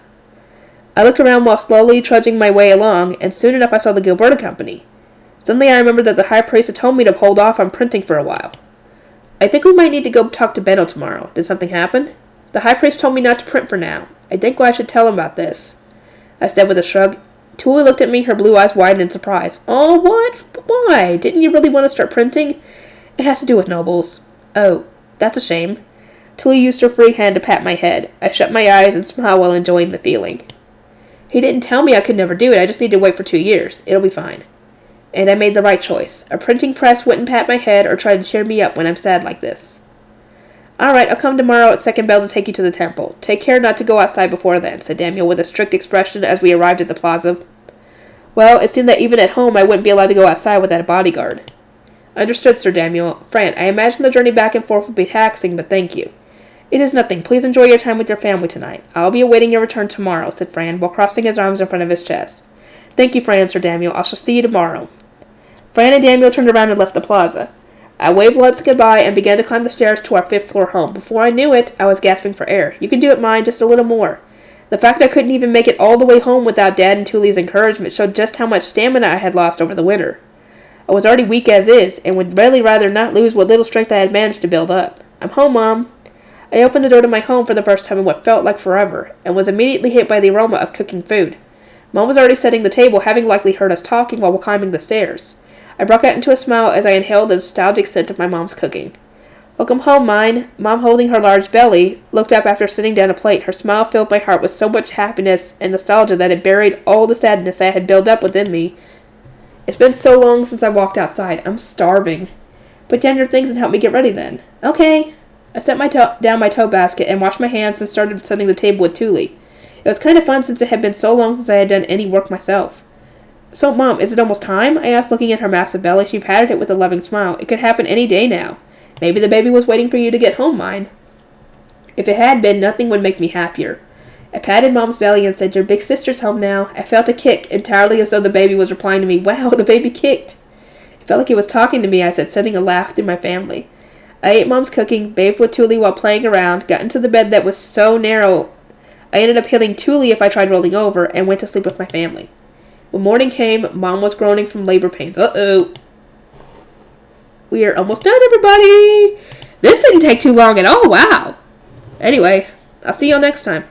[SPEAKER 1] I looked around while slowly trudging my way along, and soon enough I saw the Gilberta Company. Suddenly I remembered that the High Priest had told me to hold off on printing for a while. I think we might need to go talk to Benno tomorrow. Did something happen? The High Priest told me not to print for now. I think I should tell him about this. I said with a shrug. Tuli looked at me, her blue eyes widened in surprise. Oh, what? Why? Didn't you really want to start printing? It has to do with nobles. Oh, that's a shame. Tuli used her free hand to pat my head. I shut my eyes and smiled while enjoying the feeling. He didn't tell me I could never do it. I just need to wait for 2 years. It'll be fine. And I made the right choice. A printing press wouldn't pat my head or try to cheer me up when I'm sad like this. All right, I'll come tomorrow at second bell to take you to the temple. Take care not to go outside before then, said Daniel with a strict expression as we arrived at the plaza. Well, it seemed that even at home I wouldn't be allowed to go outside without a bodyguard. Understood, Sir Daniel. Fran, I imagine the journey back and forth would be taxing, but thank you. It is nothing. Please enjoy your time with your family tonight. I'll be awaiting your return tomorrow, said Fran, while crossing his arms in front of his chest. Thank you, Fran, Sir Daniel. I shall see you tomorrow. Fran and Daniel turned around and left the plaza. I waved Lutz goodbye and began to climb the stairs to our 5th floor home. Before I knew it, I was gasping for air. You can do it, Mine, just a little more. The fact I couldn't even make it all the way home without Dad and Tuli's encouragement showed just how much stamina I had lost over the winter. I was already weak as is, and would really rather not lose what little strength I had managed to build up. I'm home, Mom. I opened the door to my home for the first time in what felt like forever, and was immediately hit by the aroma of cooking food. Mom was already setting the table, having likely heard us talking while climbing the stairs. I broke out into a smile as I inhaled the nostalgic scent of my mom's cooking. Welcome home, Mine. Mom, holding her large belly, looked up after sitting down a plate. Her smile filled my heart with so much happiness and nostalgia that it buried all the sadness I had built up within me. It's been so long since I walked outside. I'm starving. Put down your things and help me get ready then. Okay. I set down my tote basket and washed my hands and started setting the table with Tuli. It was kind of fun since it had been so long since I had done any work myself. So, Mom, is it almost time? I asked, looking at her massive belly. She patted it with a loving smile. It could happen any day now. Maybe the baby was waiting for you to get home, Mine. If it had been, nothing would make me happier. I patted Mom's belly and said, your big sister's home now. I felt a kick, entirely as though the baby was replying to me. Wow, the baby kicked. It felt like it was talking to me, I said, sending a laugh through my family. I ate Mom's cooking, bathed with Tuli while playing around, got into the bed that was so narrow I ended up hitting Tuli if I tried rolling over, and went to sleep with my family. When morning came, Mom was groaning from labor pains. Uh-oh. We are almost done, everybody! This didn't take too long at all, wow! Anyway, I'll see y'all next time.